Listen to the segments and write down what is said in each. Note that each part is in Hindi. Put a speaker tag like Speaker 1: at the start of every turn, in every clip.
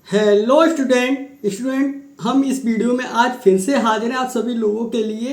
Speaker 1: हेलो स्टूडेंट हम इस वीडियो में आज फिर से हाजिर हैं आप सभी लोगों के लिए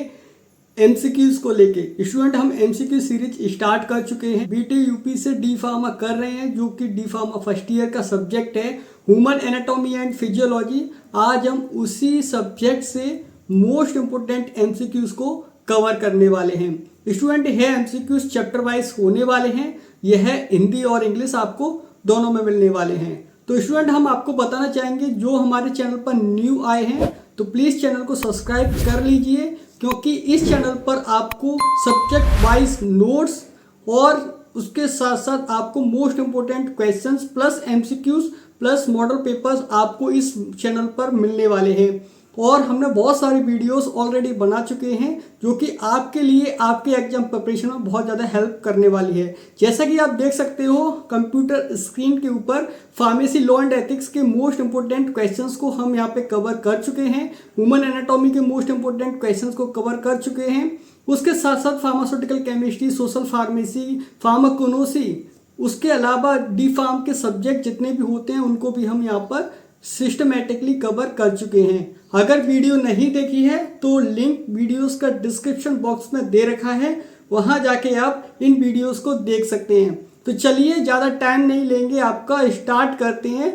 Speaker 1: एमसीक्यूज को लेके। स्टूडेंट हम एमसीक्यू सीरीज स्टार्ट कर चुके हैं। बीटी यूपी से डी फार्मा कर रहे हैं, जो कि डी फार्मा फर्स्ट ईयर का सब्जेक्ट है ह्यूमन एनाटॉमी एंड फिजियोलॉजी। आज हम उसी सब्जेक्ट से मोस्ट इंपोर्टेंट एमसीक्यूज को कवर करने वाले हैं। स्टूडेंट यह एमसीक्यूज चैप्टर वाइज होने वाले हैं। यह हिंदी और इंग्लिश आपको दोनों में मिलने वाले हैं। तो स्टूडेंट हम आपको बताना चाहेंगे, जो हमारे चैनल पर न्यू आए हैं तो प्लीज़ चैनल को सब्सक्राइब कर लीजिए, क्योंकि इस चैनल पर आपको सब्जेक्ट वाइज नोट्स और उसके साथ साथ आपको most important questions plus MCQs plus model papers आपको इस चैनल पर मिलने वाले हैं। और हमने बहुत सारे वीडियोस ऑलरेडी बना चुके हैं, जो कि आपके लिए आपके एग्जाम प्रिपरेशन में बहुत ज़्यादा हेल्प करने वाली है। जैसा कि आप देख सकते हो कंप्यूटर स्क्रीन के ऊपर, फार्मेसी लॉ एंड एथिक्स के मोस्ट इंपोर्टेंट क्वेश्चंस को हम यहाँ पे कवर कर चुके हैं। ह्यूमन एनाटॉमी के मोस्ट इंपोर्टेंट क्वेश्चंस को कवर कर चुके हैं। उसके साथ साथ फार्मास्यूटिकल केमिस्ट्री, सोशल फार्मेसी, फार्माकोनोसी, उसके अलावा डी फार्म के सब्जेक्ट जितने भी होते हैं उनको भी हम यहाँ पर सिस्टमेटिकली कवर कर चुके हैं। अगर वीडियो नहीं देखी है तो लिंक वीडियोस का डिस्क्रिप्शन बॉक्स में दे रखा है, वहां जाके आप इन वीडियोस को देख सकते हैं। तो चलिए ज़्यादा टाइम नहीं लेंगे, आपका स्टार्ट करते हैं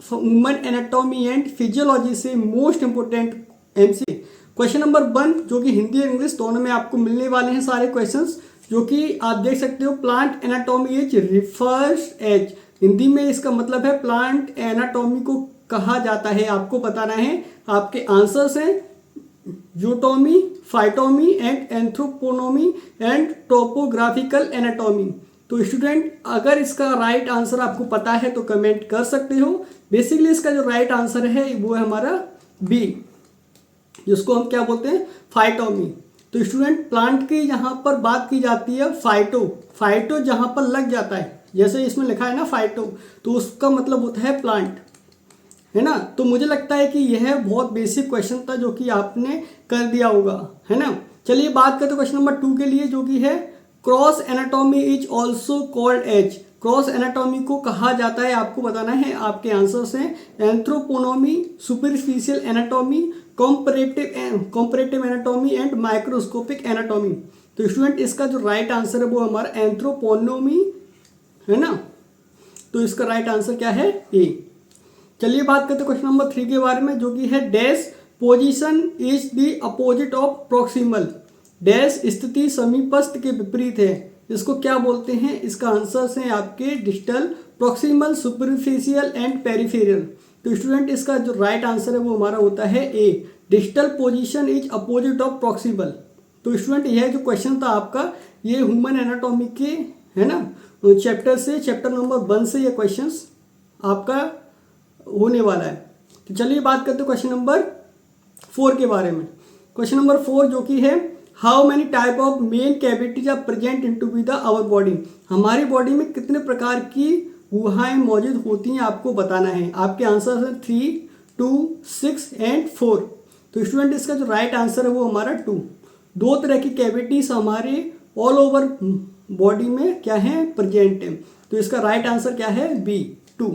Speaker 1: ह्यूमन एनाटॉमी एंड फिजियोलॉजी से most important MC question number 1, जो कि हिंदी और इंग्लिश दोनों में आपको मिलने वाले हैं सारे क्वेश्चंस, जो कि आप देख सकते हो। Plant anatomy as refers as, Hindi में इसका मतलब है प्लांट एनाटॉमी को कहा जाता है। आपको बताना है, आपके आंसर्स हैं यूटोमी, फाइटोमी एंड एंथ्रोपोनोमी एंड टोपोग्राफिकल एनाटॉमी। तो स्टूडेंट अगर इसका राइट आंसर आपको पता है तो कमेंट कर सकते हो। बेसिकली इसका जो राइट आंसर है वो है हमारा बी, जिसको हम क्या बोलते हैं, फाइटोमी। तो स्टूडेंट प्लांट की यहाँ पर बात की जाती है फाइटो जहाँ पर लग जाता है, जैसे इसमें लिखा है ना फाइटो, तो उसका मतलब होता है प्लांट, है ना। तो मुझे लगता है कि यह बहुत बेसिक क्वेश्चन था जो कि आपने कर दिया होगा, है ना। चलिए बात करते हैं क्वेश्चन नंबर 2 के लिए, जो कि है cross anatomy is also called as. Cross anatomy को कहा जाता है, आपको बताना है। आपके आंसर्स हैं anthroponomy, superficial anatomy, comparative anatomy and microscopic anatomy. तो स्टूडेंट इसका जो राइट आंसर है वो हमारा एंथ्रोपोनोमी है ना। तो इसका राइट आंसर क्या है, ए। चलिए बात करते हैं क्वेश्चन नंबर 3 के बारे में, जो कि है dash position is the opposite of proximal. Dash स्थिति समीपस्थ के विपरीत है, इसको क्या बोलते हैं। इसका आंसर है आपके distal, proximal, superficial and peripheral. तो स्टूडेंट इसका जो राइट आंसर है वो हमारा होता है A, distal position is opposite of proximal. तो स्टूडेंट यह जो क्वेश्चन था आपका, ये ह्यूमन एनाटॉमी के है ना चैप्टर से, चैप्टर नंबर 1 से ये क्वेश्चन आपका होने वाला है। तो चलिए बात करते हैं क्वेश्चन नंबर 4 के बारे में। क्वेश्चन नंबर 4 जो कि है how many type of main cavities are present in to be the our body. हमारी बॉडी में कितने प्रकार की गुहाएं मौजूद होती हैं, आपको बताना है। आपके आंसर है 3, 2, 6 एंड 4। तो स्टूडेंट इसका जो राइट आंसर है वो हमारा 2। 2 तरह की कैविटीज हमारे ऑल ओवर बॉडी में क्या है, प्रेजेंट है। तो इसका राइट आंसर क्या है, बी, 2।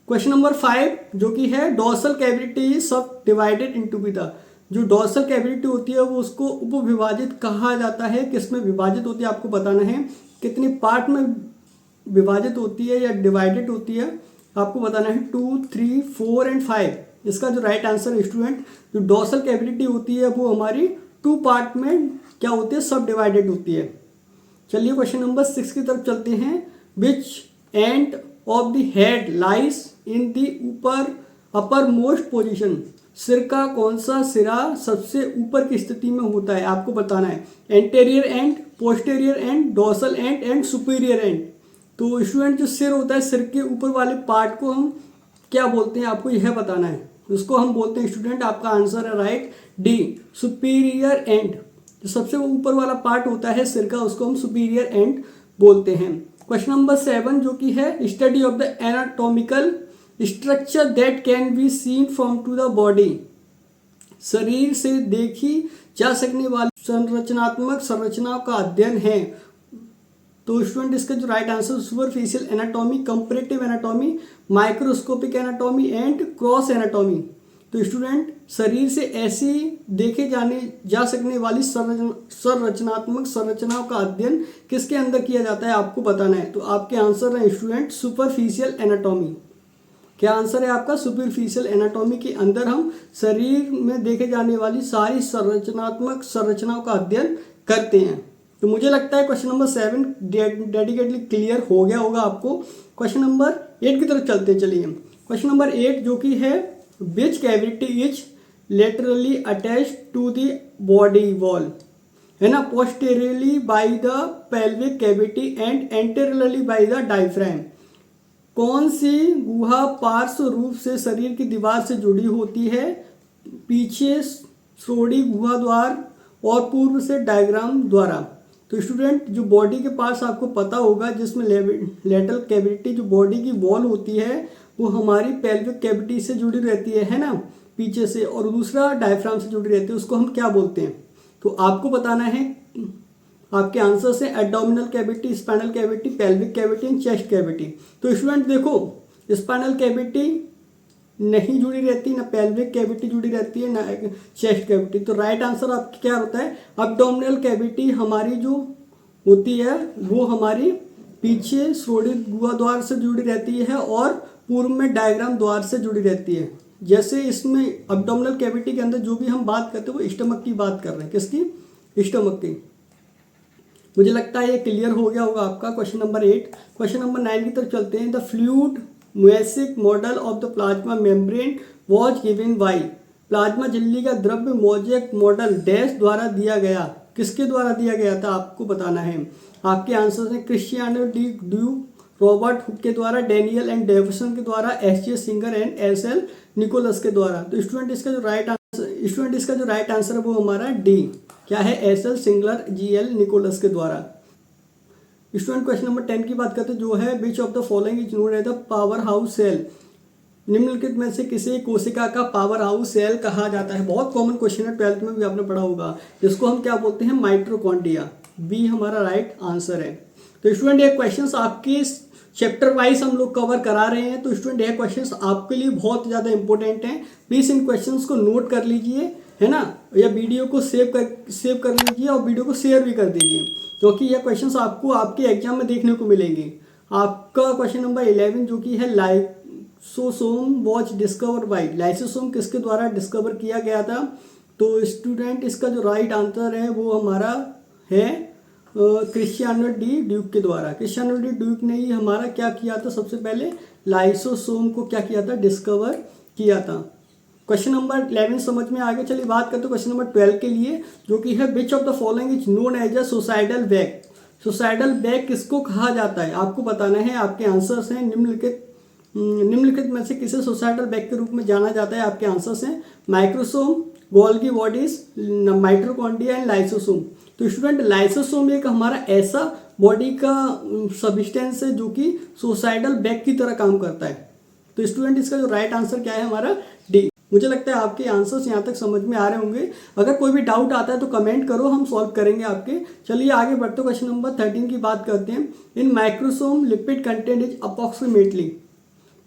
Speaker 1: क्वेश्चन नंबर 5 जो कि है डॉर्सल कैविटी सब डिवाइडेड इनटू बी द। जो डॉर्सल कैविटी होती है वो उसको उपविभाजित कहा जाता है। किसमें विभाजित होती है आपको बताना है, कितनी पार्ट में विभाजित होती है या डिवाइडेड होती है आपको बताना है। 2, 3, 4 एंड 5। इसका जो राइट आंसर है स्टूडेंट, जो डॉर्सल कैविटी होती है वो हमारी 2 पार्ट में क्या होती है, सब डिवाइडेड होती है। चलिए क्वेश्चन नंबर 6 की तरफ चलते हैं। Which end of the head lies in the upper most position. सिर का कौन सा सिरा सबसे ऊपर की स्थिति में होता है, आपको बताना है। Anterior and, posterior and, dorsal and and superior and. तो स्टूडेंट जो सिर होता है, सिर के ऊपर वाले पार्ट को हम क्या बोलते हैं, आपको यह बताना है। उसको हम बोलते हैं स्टूडेंट, आपका आंसर है राइट, डी, सुपीरियर एंड। जो सबसे ऊपर वाला पार्ट होता है सिर का, उसको हम सुपीरियर एंड बोलते हैं। क्वेश्चन नंबर 7 जो कि है study of the anatomical structure that can be seen from to the body. शरीर से देखी जा सकने वाली संरचनात्मक संरचनाओं का अध्ययन है। तो स्टूडेंट इसका जो right answer superficial anatomy, comparative anatomy, microscopic anatomy and cross anatomy. तो स्टूडेंट शरीर से ऐसी देखे जा सकने वाली संरचनात्मक संरचनाओं का अध्ययन किसके अंदर किया जाता है आपको बताना है। तो आपके आंसर है स्टूडेंट सुपरफिशियल एनाटॉमी। क्या आंसर है आपका? सुपरफिशियल एनाटॉमी के अंदर हम शरीर में देखे जाने वाली सारी संरचनात्मक संरचनाओं का अध्ययन करते हैं। तो मुझे लगता है क्वेश्चन नंबर 7 डेडिकेटली क्लियर हो गया होगा आपको। क्वेश्चन नंबर 8 की तरफ चलते चलिए। क्वेश्चन नंबर 8 जो कि है which cavity is laterally attached to the body wall, है ना, posteriorly by the pelvic cavity and anteriorly by the diaphragm. कौन सी गुहा पार्श्व रूप से शरीर की दीवार से जुड़ी होती है? पीछे श्रोणि गुहा द्वार और पूर्व से डायग्राम द्वारा। तो स्टूडेंट जो बॉडी के पार्ट्स आपको पता होगा जिसमें लेटरल कैविटी जो बॉडी की वॉल होती है वो हमारी पेल्विक कैविटी से जुड़ी रहती है ना, पीछे से, और दूसरा डायफ्राम से जुड़ी रहती है, उसको हम क्या बोलते हैं? तो आपको बताना है। आपके आंसर से abdominal cavity, spinal cavity, pelvic cavity and chest cavity. तो स्टूडेंट देखो स्पाइनल कैविटी नहीं जुड़ी रहती, ना पेल्विक कैविटी जुड़ी रहती है, ना चेस्ट कैविटी। तो राइट आंसर आपका क्या होता है? एब्डोमिनल कैविटी हमारी जो होती है वो हमारी पीछे श्रोणि गुहा द्वार से जुड़ी रहती है और पूर्व में डायग्राम द्वार से जुड़ी रहती है। जैसे इसमें एब्डोमिनल कैविटी के अंदर जो भी हम बात करते हैं वो स्टमक की बात कर रहे हैं। किसकी? स्टमक की। मुझे लगता है ये क्लियर हो गया होगा आपका क्वेश्चन नंबर 8। क्वेश्चन नंबर 9 की तरफ चलते हैं। The fluid music model of the plasma membrane was given by. Plasma झिल्ली का द्रव्य मोजेक मॉडल डैश द्वारा दिया गया। किसके द्वारा दिया गया था आपको बताना है। आपके आंसर हैं Christiano de Duke, Robert Hooke के द्वारा, डैनियल एंड डेविसन के द्वारा, S J. Singer and S L. Nicholas के द्वारा। तो स्टूडेंट इसका जो राइट आंसर है वो हमारा डी क्या है? एस.एल. Singular, GL. निकोलस के द्वारा। स्टूडेंट क्वेश्चन नंबर 10 की बात करते हैं जो है which of the following is known as the power house cell. निम्नलिखित में से किसी कोशिका का पावर हाउस सेल कहा जाता है? बहुत कॉमन क्वेश्चन है, 12th में भी आपने पढ़ा होगा, जिसको हम क्या बोलते हैं? माइटोकॉन्ड्रिया। बी हमारा राइट आंसर है। तो स्टूडेंट ये क्वेश्चंस आपके चैप्टर वाइज हम लोग कवर करा रहे हैं। तो स्टूडेंट ये क्वेश्चंस आपके लिए बहुत ज़्यादा इंपॉर्टेंट हैं। प्लीज़ इन क्वेश्चंस को नोट कर लीजिए, है ना, या वीडियो को सेव कर लीजिए और वीडियो को शेयर भी कर दीजिए, क्योंकि ये क्वेश्चंस आपको आपके एग्जाम में देखने को मिलेंगे। आपका क्वेश्चन नंबर 11 जो कि है lysosome was discover by. Lysosome किसके द्वारा डिस्कवर किया गया था? तो स्टूडेंट इसका जो राइट आंसर है वो हमारा है क्रिस्टियानो डी ड्यूक के द्वारा। क्रिस्टियानो डी ड्यूक ने ही हमारा क्या किया था? सबसे पहले लाइसोसोम को क्या किया था? डिस्कवर किया था। क्वेश्चन नंबर 11 समझ में आ गया। चलिए बात करते हैं क्वेश्चन नंबर 12 के लिए जो कि है which of the following is known as a suicidal bag. Suicidal bag किसको कहा जाता है आपको बताना है। आपके आंसर्स हैं निम्नलिखित में से किसे सुसाइडल बैग के रूप में जाना जाता है? आपके आंसर्स हैं microsome, Golgi bodies, mitochondria and lysosome. तो स्टूडेंट लाइसोसोम एक हमारा ऐसा बॉडी का सब्सटेंस है जो कि सुसाइडल बैग की तरह काम करता है। तो स्टूडेंट इसका जो राइट आंसर क्या है? हमारा डी। मुझे लगता है आपके आंसर्स यहाँ तक समझ में आ रहे होंगे। अगर कोई भी डाउट आता है तो कमेंट करो, हम सॉल्व करेंगे आपके। चलिए आगे बढ़ते क्वेश्चन नंबर 13 की बात करते हैं। In microsome lipid content is approximately.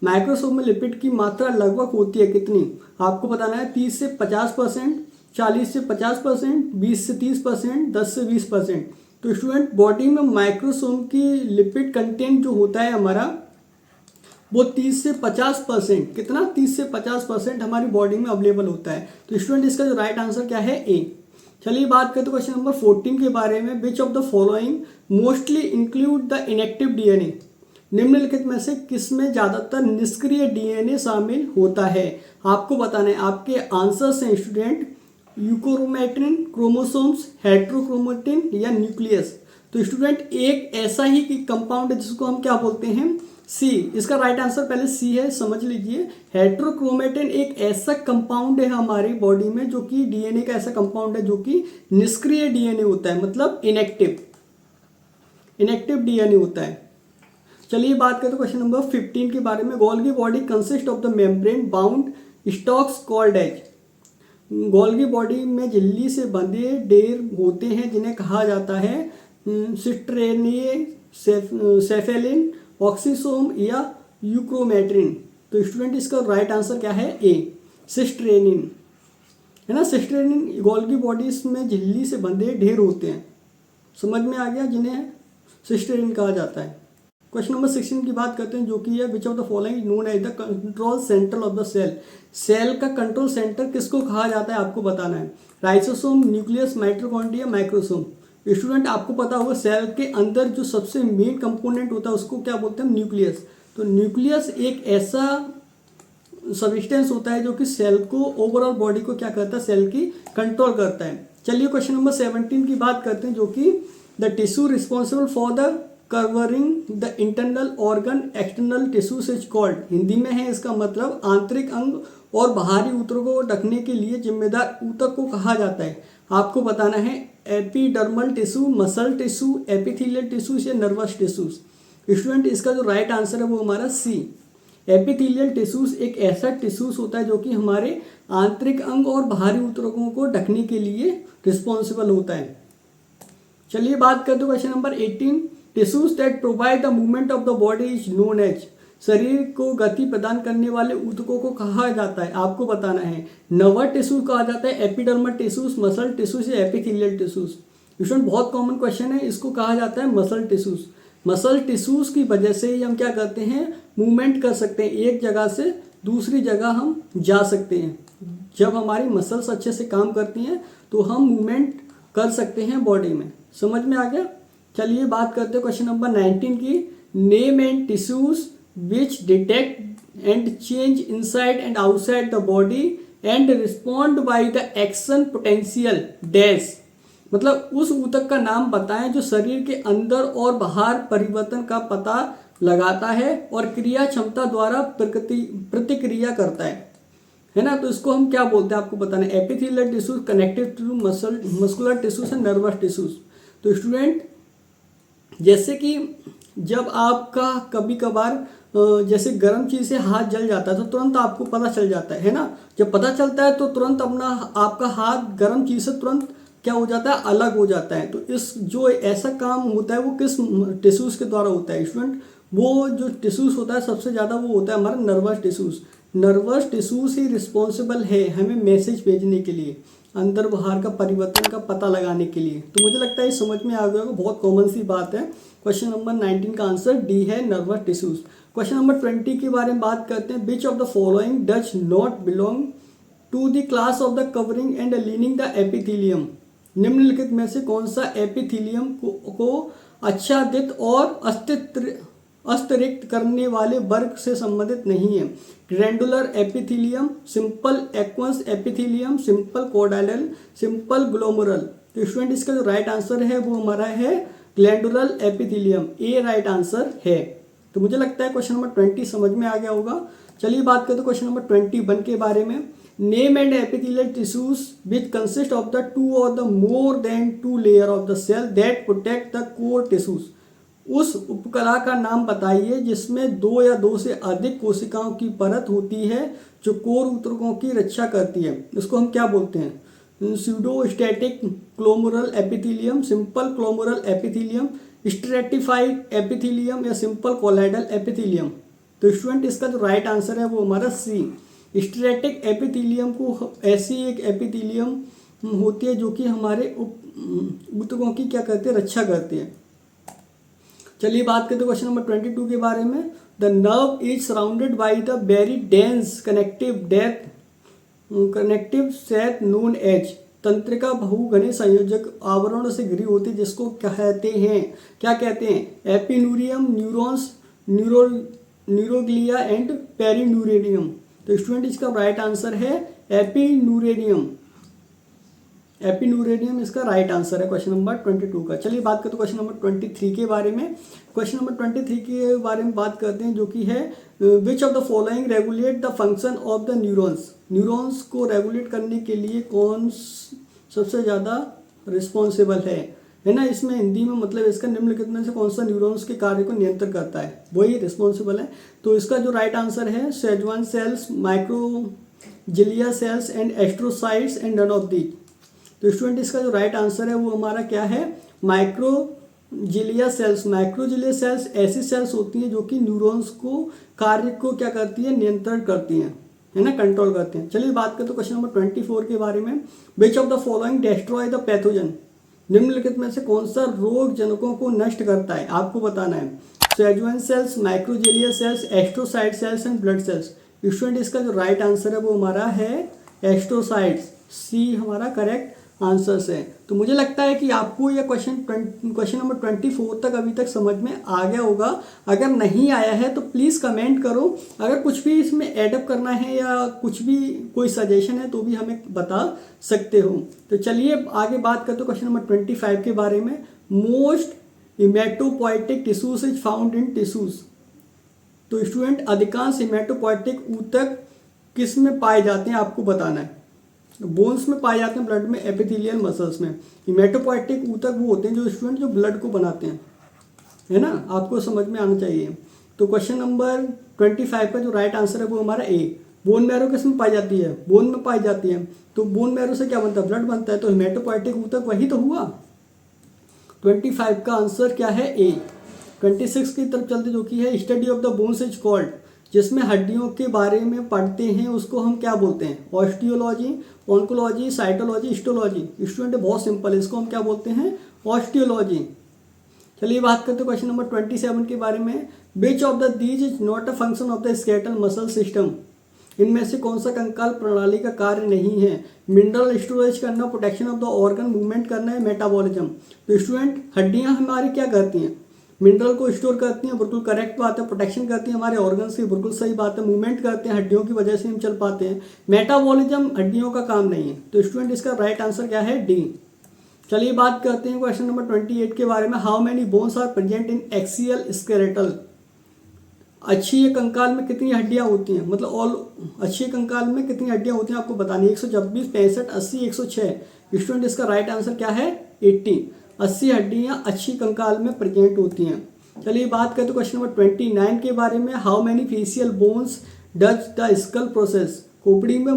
Speaker 1: Microsome में लिपिड की मात्रा लगभग होती है कितनी? आपको बताना है 30 से 50%, 40 से 50%, 20 से 30%, 10 से 20%। तो स्टूडेंट बॉडी में माइक्रोसोम की लिपिड कंटेंट जो होता है हमारा वो 30 से 50%, कितना? 30 से 50% हमारी बॉडी में अवेलेबल होता है। तो स्टूडेंट इसका जो राइट आंसर क्या है? ए। चलिए बात करते क्वेश्चन नंबर 14 के बारे में। विच of the following mostly include the inactive DNA. निम्नलिखित में से किसमें ज्यादातर निष्क्रिय डीएनए शामिल होता है? आपको बताना है। आपके आंसर्स हैं स्टूडेंट यूकोरोमेटिन, क्रोमोसोम्स, हेट्रोक्रोमेटिन या न्यूक्लियस। तो स्टूडेंट एक ऐसा ही कंपाउंड है जिसको हम क्या बोलते हैं? सी। इसका राइट आंसर पहले सी है, समझ लीजिए। हेट्रोक्रोमेटिन एक ऐसा कंपाउंड है हमारी बॉडी में जो कि डीएनए का ऐसा कंपाउंड है जो कि निष्क्रिय डीएनए होता है, मतलब इनएक्टिव डीएनए होता है। चलिए बात करते हैं क्वेश्चन नंबर 15 के बारे में। Golgi body consist of the membrane bound stacks called as. Golgi body में झिल्ली से बंधे ढेर होते हैं जिन्हें कहा जाता है सिस्ट्रेनिए सेफेलिन, ऑक्सीसोम या यूक्रोमेट्रिन। तो स्टूडेंट इसका राइट आंसर क्या है? ए, सिस्ट्रेनिन, है ना। सिस्ट्रेनिन गोल्गी बॉडीज में झिल्ली से बंधे ढेर होते हैं, समझ में आ गया, जिन्हें सिस्ट्रेनिन कहा जाता है। क्वेश्चन नंबर 16 की बात करते हैं, जो कि है which of the following known as the control centre of the cell. Cell का कंट्रोल सेंटर किसको कहा जाता है आपको बताना है। Ribosome, nucleus, mitochondria, microsome. Student आपको पता होगा सेल के अंदर जो सबसे मेन कंपोनेंट होता है उसको क्या बोलते हैं? न्यूक्लियस। तो न्यूक्लियस एक ऐसा सब्सटेंस होता है जो कि सेल को, ओवरऑल बॉडी को क्या करता है? सेल की कंट्रोल करता है। चलिए क्वेश्चन नंबर 17 की बात करते हैं, जो कि the tissue responsible for the covering the internal organ external tissues is called. Hindi में है इसका मतलब आंतरिक अंग और बाहरी ऊतकों को ढकने के लिए जिम्मेदार ऊतक को कहा जाता है। आपको बताना है epidermal tissue, muscle tissue, epithelial tissues या नर्वस टिश्यूज। स्टूडेंट इसका जो राइट आंसर है वो हमारा सी, एपिथेलियल टिश्यूज एक ऐसा टिश्यूज होता है जो कि हमारे आंतरिक अंग और बाहरी ऊतकों को ढकने के लिए रिस्पॉन्सिबल होता है। चलिए बात करते हैं question number 18। Tissues that provide the movement of the body is known as. शरीर को गति प्रदान करने वाले ऊतकों को कहा जाता है, आपको बताना है। नर्वस टिश्यू कहा जाता है, एपिडर्मल टिश्यूज, मसल टिश्यूज या एपिथेलियल टिश्यूज। स्टूडेंट बहुत कॉमन क्वेश्चन है, इसको कहा जाता है मसल टिश्यूज। मसल टिश्यूज की वजह से ही हम क्या करते हैं? मूवमेंट कर सकते हैं, एक जगह से दूसरी जगह हम जा सकते हैं। जब हमारी मसल्स अच्छे से काम करती हैं तो हम मूवमेंट कर सकते हैं बॉडी में, समझ में आ गया। चलिए बात करते हैं क्वेश्चन नंबर 19 की। Name and tissues which detect and change inside and outside the body and respond by the action potential dash. मतलब उस ऊतक का नाम बताएं जो शरीर के अंदर और बाहर परिवर्तन का पता लगाता है और क्रिया क्षमता द्वारा प्रतिक्रिया करता है ना। तो इसको हम क्या बोलते हैं आपको बताना है। Epithelial tissues, connective to muscular tissues and nervous tissues. तो स्टूडेंट जैसे कि जब आपका कभी कभार जैसे गर्म चीज़ से हाथ जल जाता है तो तुरंत आपको पता चल जाता है ना। जब पता चलता है तो तुरंत आपका हाथ गर्म चीज़ से तुरंत क्या हो जाता है? अलग हो जाता है। तो इस जो ऐसा काम होता है वो किस टिश्यूज के द्वारा होता है स्टूडेंट? वो जो टिश्यूज होता है सबसे ज़्यादा वो होता है हमारा नर्वस टिश्यूज। नर्वस टिश्यूज ही रिस्पॉन्सिबल है हमें मैसेज भेजने के लिए, अंदर बाहर का परिवर्तन का पता लगाने के लिए। तो मुझे लगता है समझ में आ गया होगा, बहुत कॉमन सी बात है। क्वेश्चन नंबर 19 का आंसर डी है, नर्वस टिश्यूज। क्वेश्चन नंबर 20 के बारे में बात करते हैं। Which of the following does not belong to the class of the covering and lining the epithelium. निम्नलिखित में से कौन सा एपिथेलियम को आच्छादित और अस्तरिक्त करने वाले वर्ग से संबंधित नहीं है? Glandular epithelium, simple squamous epithelium, simple cuboidal, simple columnar. तो स्टूडेंट इसका जो राइट आंसर है वो हमारा है glandular epithelium, A right answer है। तो मुझे लगता है क्वेश्चन नंबर 20 समझ में आ गया होगा। चलिए बात करते हैं क्वेश्चन नंबर 21 के बारे में। Name and epithelial tissues which consist of the two और the more than two layer of the cell that protect the core tissues. उस उपकला का नाम बताइए जिसमें दो या दो से अधिक कोशिकाओं की परत होती है जो कोर ऊतकों की रक्षा करती है। इसको हम क्या बोलते हैं? Pseudostratified columnar epithelium, simple columnar epithelium, stratified epithelium या सिंपल कोलाइडल एपिथेलियम। तो स्टूडेंट इसका जो राइट आंसर है वो हमारा सी, स्ट्रेटिक एपिथेलियम को ऐसी एक एपिथेलियम होती है जो कि हमारे ऊतकों की क्या करते हैं? रक्षा करती है। चलिए बात करते हैं क्वेश्चन नंबर 22 के बारे में। The nerve is surrounded by the very dense connective set known as. तंत्रिका बहुघने संयोजक आवरण से घिरी होती है जिसको कहते हैं, क्या कहते हैं? Epineurium, neurons, neuroglia and perineurium. तो स्टूडेंट इसका राइट आंसर है एपिन्यूरेनियम। एपिन्यूरेनियम इसका राइट आंसर है क्वेश्चन नंबर 22 का। चलिए बात करते हैं क्वेश्चन नंबर 23 के बारे में। क्वेश्चन नंबर 23 के बारे में बात करते हैं जो कि है which of the following regulate the function of the neurons. Neurons को रेगुलेट करने के लिए कौन सबसे ज़्यादा रिस्पॉन्सिबल है ना। इसमें हिंदी में मतलब इसका निम्नलिखित में से कौन सा न्यूरॉन्स के कार्य को नियंत्रित करता है, वही रिस्पॉन्सिबल है। तो इसका जो राइट आंसर है Schwann cells, microglia cells and astrocytes and none of the. तो स्टूडेंट इसका जो राइट आंसर है वो हमारा क्या है? माइक्रोजिलिया जिलिया सेल्स, माइक्रोजिलिया सेल्स ऐसी सेल्स होती हैं जो कि न्यूरॉन्स को कार्य को क्या करती है, नियंत्रण करती हैं, है ना, कंट्रोल करते हैं। चलिए बात करते हैं क्वेश्चन नंबर 24 के बारे में। विच of the following destroy the pathogen, निम्नलिखित में से कौन सा रोग जनकों को नष्ट करता है, आपको बताना है। Schwann cells, microglia cells, astrocyte cells and blood cells. Student इसका जो राइट आंसर है वो हमारा है एस्ट्रोसाइट्स, सी हमारा करेक्ट आंसर्स है। तो मुझे लगता है कि आपको यह क्वेश्चन नंबर 24 तक अभी तक समझ में आ गया होगा। अगर नहीं आया है तो प्लीज़ कमेंट करो, अगर कुछ भी इसमें एडअप करना है या कुछ भी कोई सजेशन है तो भी हमें बता सकते हो। तो चलिए आगे बात करते हो क्वेश्चन नंबर 25 के बारे में। Most hematopoietic tissues is found in tissues. तो स्टूडेंट अधिकांश हिमेटोपोइटिक ऊतक किस में पाए जाते हैं, आपको बताना है। बोन्स में पाए जाते हैं, ब्लड में, एपिथेलियल मसल्स में। हिमेटोपोइटिक ऊतक वो होते हैं जो स्टूडेंट जो ब्लड को बनाते हैं, है ना, आपको समझ में आना चाहिए। तो क्वेश्चन नंबर 25 का जो राइट आंसर है वो हमारा ए। बोन मैरो किस में पाई जाती है, बोन में पाई जाती है। तो बोन मैरो से क्या बनता है, ब्लड बनता है। तो हिमेटोपोइटिक ऊतक वही तो हुआ। 25 का आंसर क्या है, ए। 26 की तरफ चलते जो कि है study of the bones is called, जिसमें हड्डियों के बारे में पढ़ते हैं उसको हम क्या बोलते हैं, osteology, oncology, cytology, histology. Student बहुत सिंपल है, इसको हम क्या बोलते हैं, ऑस्टियोलॉजी। चलिए बात करते हैं क्वेश्चन नंबर 27 के बारे में। विच of the these is not a function of the skeletal muscle system, इनमें से कौन सा कंकाल प्रणाली का कार्य नहीं है। मिनरल स्टोरेज करना, protection of the organ, movement करना है, मेटाबॉलिज्म। तो स्टूडेंट हड्डियां हमारी क्या करती हैं, मिनरल को स्टोर करती हैं, बिल्कुल करेक्ट बात है। प्रोटेक्शन करती हैं हमारे ऑर्गन से, बिल्कुल सही बात है। मूवमेंट करते हैं, हड्डियों की वजह से हम चल पाते हैं। मेटाबॉलिज्म हड्डियों का काम नहीं है। तो स्टूडेंट इसका राइट आंसर क्या है, डी। चलिए बात करते हैं क्वेश्चन नंबर 28 के बारे में। How many bones are present in axial skeletal. अच्छी कंकाल में कितनी हड्डियां होती हैं, मतलब ऑल अच्छे कंकाल में कितनी हड्डियां होती हैं आपको बतानी है। 126, 65, 80, 106। स्टूडेंट इसका राइट आंसर क्या है, 80। 80 हड्डियां अच्छी कंकाल में प्रेजेंट होती हैं। चलिए बात करते हैं क्वेश्चन नंबर 29 के बारे में। How many facial bones does the skull process. खोपड़ी में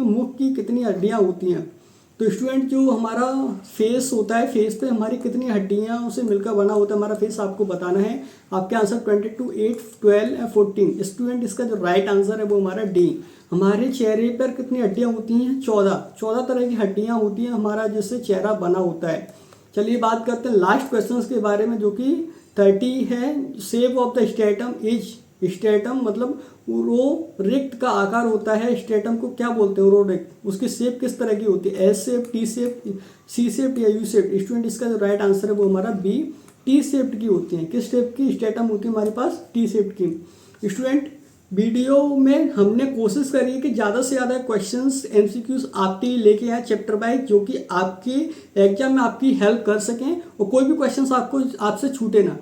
Speaker 1: मुख की कितनी हड्डियां होती हैं। तो स्टूडेंट जो हमारा फेस होता है, फेस पे हमारी कितनी हड्डियां उसे मिलकर बना होता है हमारा फेस, आपको बताना है। आपके आंसर 22, 8, 12 या 14। स्टूडेंट इसका जो राइट आंसर है वो हमारा डी। हमारे चेहरे पर कितनी हड्डियां होती हैं, 14 तरह की हड्डियां होती हैं हमारा, जिससे चेहरा बना होता है। चलिए बात करते हैं लास्ट क्वेश्चन के बारे में, जो कि 30 है। Shape of the stratum is, stratum मतलब उरोरिक्ट का आकार होता है। स्ट्रेटम को क्या बोलते हैं, उरोरिक्ट। उसकी शेप किस तरह की होती है, एस शेप, टी शेप, सी शेप या यू शेप। स्टूडेंट इसका जो राइट आंसर है वो हमारा बी, टी शेप्ड की होती है। किस शेप की स्ट्रेटम होती है हमारे पास, टी शेप की। स्टूडेंट वीडियो में हमने कोशिश करी है कि ज़्यादा से ज़्यादा क्वेश्चंस एमसीक्यूज आपके लिए लेके आए चैप्टर वाइज, जो कि आपके एग्जाम में आपकी हेल्प कर सकें और कोई भी क्वेश्चंस आपको आपसे छूटे ना।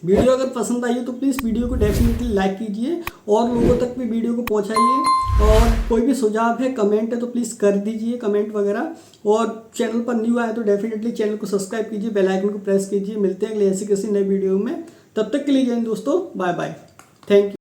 Speaker 1: वीडियो अगर पसंद आई हो तो प्लीज़ वीडियो को डेफिनेटली लाइक कीजिए और लोगों तक भी वीडियो को पहुंचाइए। और कोई भी सुझाव है, कमेंट है तो प्लीज़ कर दीजिए कमेंट वगैरह। और चैनल पर न्यू आए तो डेफिनेटली चैनल को सब्सक्राइब कीजिए, बेल आइकन को प्रेस कीजिए। मिलते हैं अगले ऐसी किसी नए वीडियो में, तब तक के लिए जय हिंद दोस्तों, बाय बाय, थैंक यू।